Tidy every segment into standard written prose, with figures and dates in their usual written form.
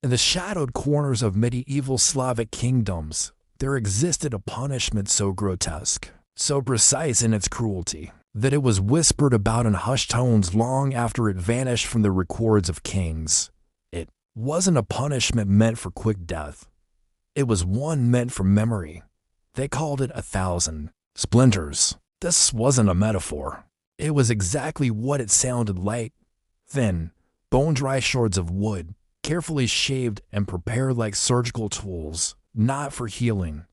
In the shadowed corners of medieval Slavic kingdoms, there existed a punishment so grotesque, so precise in its cruelty, that it was whispered about in hushed tones long after it vanished from the records of kings. It wasn't a punishment meant for quick death. It was one meant for memory. They called it 1,000 splinters. This wasn't a metaphor. It was exactly what it sounded like. Thin, bone-dry shards of wood, carefully shaved and prepared like surgical tools, not for healing,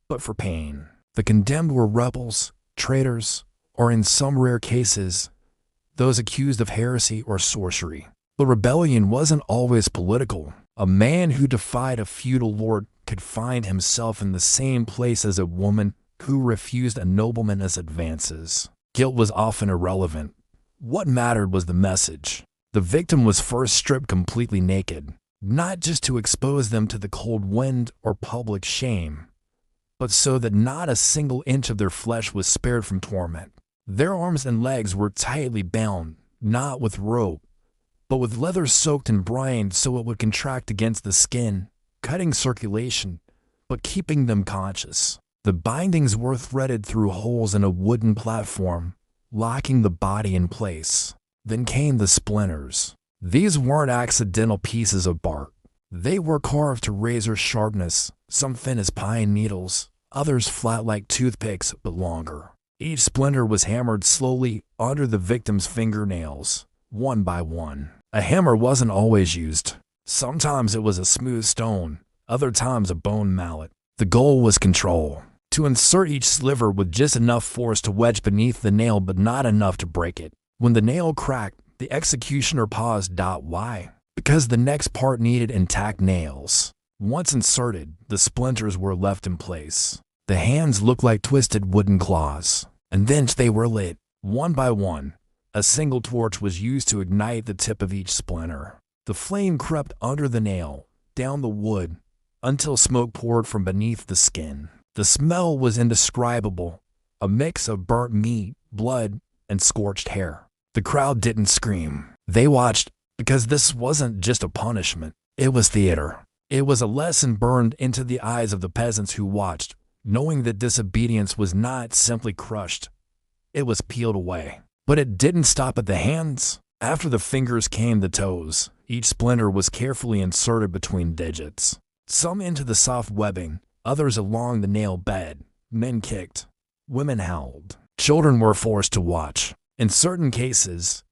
but for pain. The condemned were rebels, traitors, or in some rare cases, those accused of heresy or sorcery. The rebellion wasn't always political. A man who defied a feudal lord could find himself in the same place as a woman who refused a nobleman's advances. Guilt was often irrelevant. What mattered was the message. The victim was first stripped completely naked, not just to expose them to the cold wind or public shame, but so that not a single inch of their flesh was spared from torment. Their arms and legs were tightly bound, not with rope, but with leather soaked in brine so it would contract against the skin, cutting circulation, but keeping them conscious. The bindings were threaded through holes in a wooden platform, locking the body in place. Then came the splinters. These weren't accidental pieces of bark. They were carved to razor sharpness, some thin as pine needles, others flat like toothpicks but longer. Each splinter was hammered slowly under the victim's fingernails, one by one. A hammer wasn't always used. Sometimes it was a smooth stone, other times a bone mallet. The goal was control. To insert each sliver with just enough force to wedge beneath the nail but not enough to break it. When the nail cracked, the executioner paused. Why? Because the next part needed intact nails. Once inserted, the splinters were left in place. The hands looked like twisted wooden claws, and then they were lit, one by one. A single torch was used to ignite the tip of each splinter. The flame crept under the nail, down the wood, until smoke poured from beneath the skin. The smell was indescribable, a mix of burnt meat, blood, and scorched hair. The crowd didn't scream. They watched, because this wasn't just a punishment. It was theater. It was a lesson burned into the eyes of the peasants who watched, knowing that disobedience was not simply crushed. It was peeled away. But it didn't stop at the hands. After the fingers came the toes. Each splinter was carefully inserted between digits. Some into the soft webbing, others along the nail bed. Men kicked. Women howled. Children were forced to watch. In certain cases,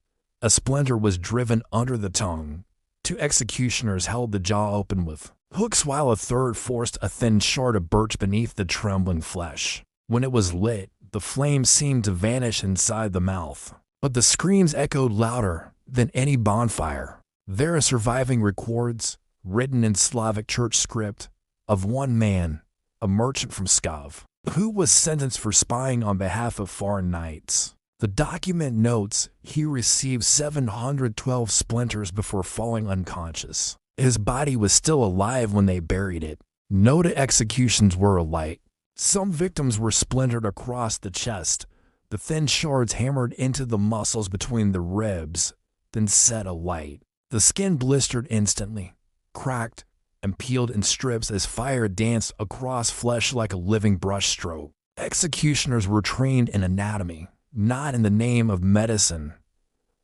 a splinter was driven under the tongue. Two executioners held the jaw open with hooks while a third forced a thin shard of birch beneath the trembling flesh. When it was lit, the flame seemed to vanish inside the mouth, but the screams echoed louder than any bonfire. There are surviving records, written in Slavic church script, of one man, a merchant from Skav, who was sentenced for spying on behalf of foreign knights. The document notes he received 712 splinters before falling unconscious. His body was still alive when they buried it. No two executions were alike. Some victims were splintered across the chest, the thin shards hammered into the muscles between the ribs, then set alight. The skin blistered instantly, cracked, and peeled in strips as fire danced across flesh like a living brushstroke. Executioners were trained in anatomy, not in the name of medicine,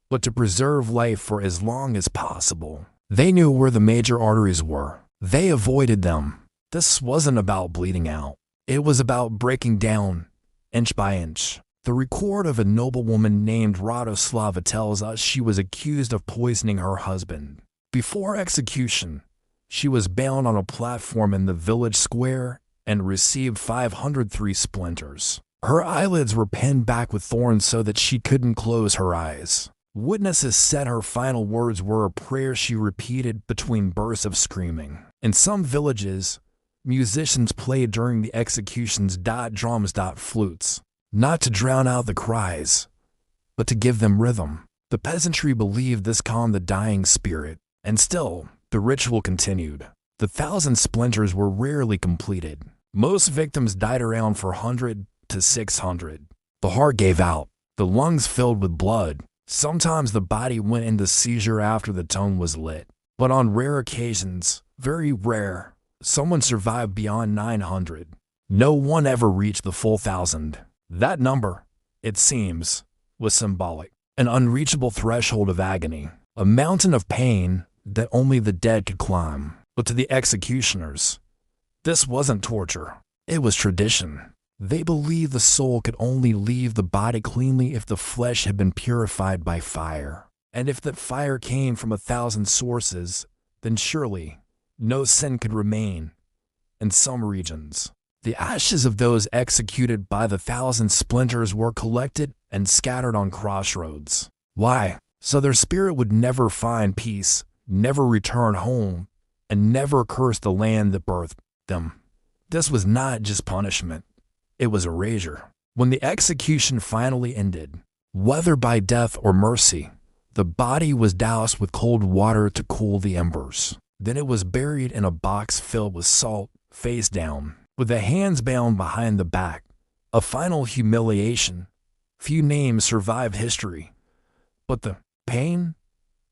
but to preserve life for as long as possible. They knew where the major arteries were. They avoided them. This wasn't about bleeding out. It was about breaking down, inch by inch. The record of a noblewoman named Radoslava tells us she was accused of poisoning her husband. Before execution, she was bound on a platform in the village square and received 503 splinters. Her eyelids were pinned back with thorns so that she couldn't close her eyes. Witnesses said her final words were a prayer she repeated between bursts of screaming. In some villages, musicians played during the executions drums, flutes, not to drown out the cries, but to give them rhythm. The peasantry believed this calmed the dying spirit, and still, the ritual continued. The 1,000 splinters were rarely completed. Most victims died around 400 to 600. The heart gave out, the lungs filled with blood. Sometimes the body went into seizure after the tongue was lit. But on rare occasions, very rare, someone survived beyond 900. No one ever reached the full 1,000. That number, it seems, was symbolic. An unreachable threshold of agony, a mountain of pain that only the dead could climb. But to the executioners, this wasn't torture. It was tradition. They believed the soul could only leave the body cleanly if the flesh had been purified by fire. And if that fire came from 1,000 sources, then surely no sin could remain. In some regions, the ashes of those executed by the 1,000 splinters were collected and scattered on crossroads. Why? So their spirit would never find peace, never return home, and never curse the land that birthed them. This was not just punishment. It was erasure. When the execution finally ended, whether by death or mercy, the body was doused with cold water to cool the embers. Then it was buried in a box filled with salt, face down, with the hands bound behind the back. A final humiliation. Few names survived history. But the pain?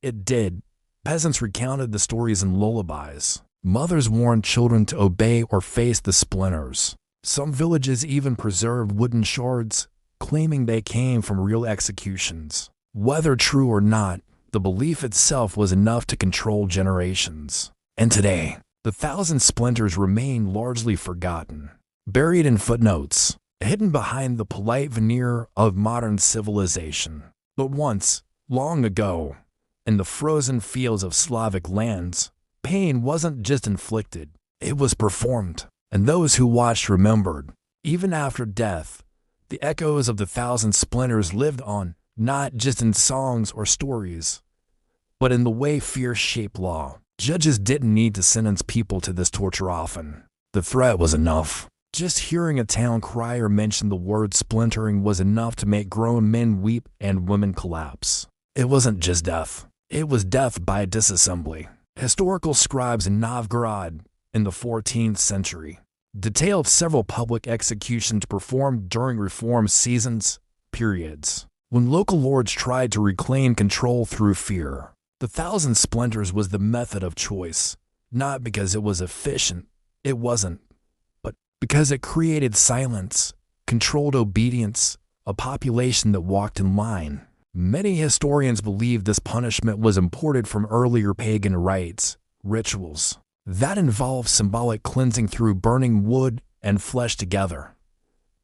It did. Peasants recounted the stories in lullabies. Mothers warned children to obey or face the splinters. Some villages even preserved wooden shards, claiming they came from real executions. Whether true or not, the belief itself was enough to control generations. And today, the 1,000 splinters remain largely forgotten, buried in footnotes, hidden behind the polite veneer of modern civilization. But once, long ago, in the frozen fields of Slavic lands, pain wasn't just inflicted, it was performed. And those who watched remembered. Even after death, the echoes of the 1,000 splinters lived on, not just in songs or stories, but in the way fear shaped law. Judges didn't need to sentence people to this torture often. The threat was enough. Just hearing a town crier mention the word splintering was enough to make grown men weep and women collapse. It wasn't just death. It was death by disassembly. Historical scribes in Novgorod in the 14th century detailed several public executions performed during reform seasons, periods, when local lords tried to reclaim control through fear. The 1,000 splinters was the method of choice, not because it was efficient, it wasn't, but because it created silence, controlled obedience, a population that walked in line. Many historians believe this punishment was imported from earlier pagan rites, rituals, that involved symbolic cleansing through burning wood and flesh together.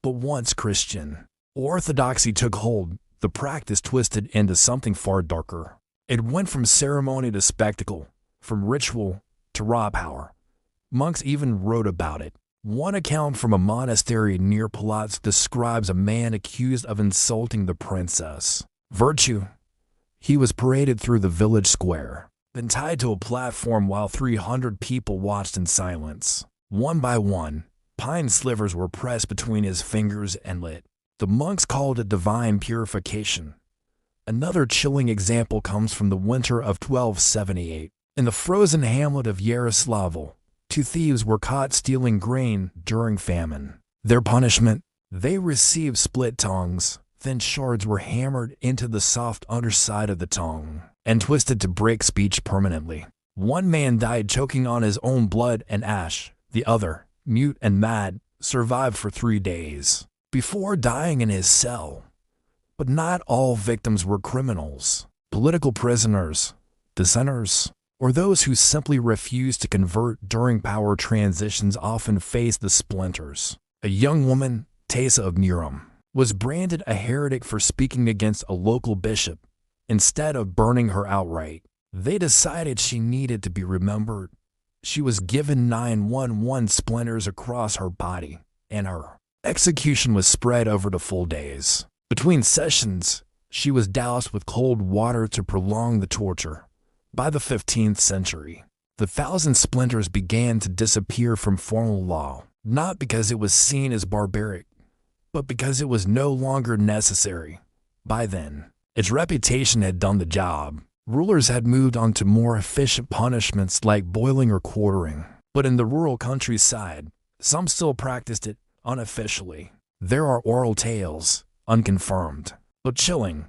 But once Christian orthodoxy took hold, the practice twisted into something far darker. It went from ceremony to spectacle, from ritual to raw power. Monks even wrote about it. One account from a monastery near Polotsk describes a man accused of insulting the princess. Virtue. He was paraded through the village square, then tied to a platform while 300 people watched in silence. One by one, pine slivers were pressed between his fingers and lit. The monks called it divine purification. Another chilling example comes from the winter of 1278. In the frozen hamlet of Yaroslavl, 2 thieves were caught stealing grain during famine. Their punishment? They received split tongues. Thin shards were hammered into the soft underside of the tongue and twisted to break speech permanently. One man died choking on his own blood and ash. The other, mute and mad, survived for 3 days before dying in his cell. But not all victims were criminals, political prisoners, dissenters, or those who simply refused to convert during power transitions often faced the splinters. A young woman, Tessa of Murom, was branded a heretic for speaking against a local bishop instead of burning her outright. They decided she needed to be remembered. She was given 911 splinters across her body, and her execution was spread over the full days. Between sessions, she was doused with cold water to prolong the torture. By the 15th century, the 1,000 splinters began to disappear from formal law, not because it was seen as barbaric, but because it was no longer necessary. By then, its reputation had done the job. Rulers had moved on to more efficient punishments like boiling or quartering. But in the rural countryside, some still practiced it unofficially. There are oral tales, unconfirmed, but chilling,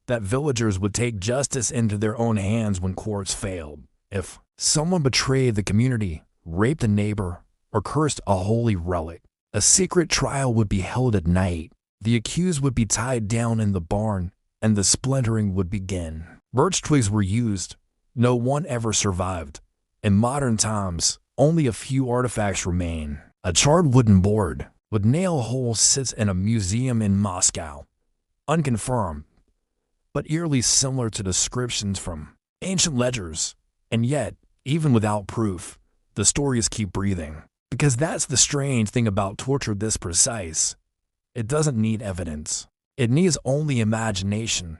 that villagers would take justice into their own hands when courts failed. If someone betrayed the community, raped a neighbor, or cursed a holy relic, a secret trial would be held at night. The accused would be tied down in the barn, and the splintering would begin. Birch twigs were used. No one ever survived. In modern times, only a few artifacts remain. A charred wooden board with nail holes sits in a museum in Moscow. Unconfirmed, but eerily similar to descriptions from ancient ledgers. And yet, even without proof, the stories keep breathing. Because that's the strange thing about torture this precise. It doesn't need evidence. It needs only imagination.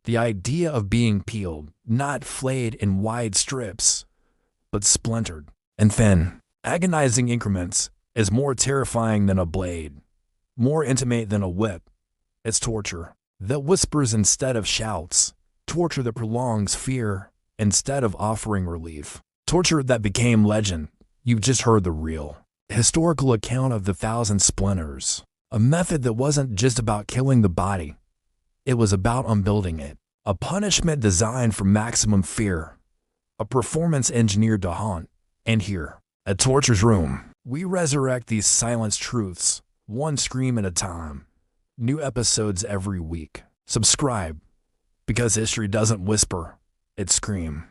The idea of being peeled, not flayed in wide strips, but splintered and thin, agonizing increments, is more terrifying than a blade, more intimate than a whip. It's torture that whispers instead of shouts, torture that prolongs fear instead of offering relief, torture that became legend. You've just heard the real, historical account of the Thousand Splinters, a method that wasn't just about killing the body. It was about unbuilding it, a punishment designed for maximum fear, a performance engineered to haunt. And here, at Torture's Room, we resurrect these silenced truths, one scream at a time. New episodes every week. Subscribe, because history doesn't whisper, it screams.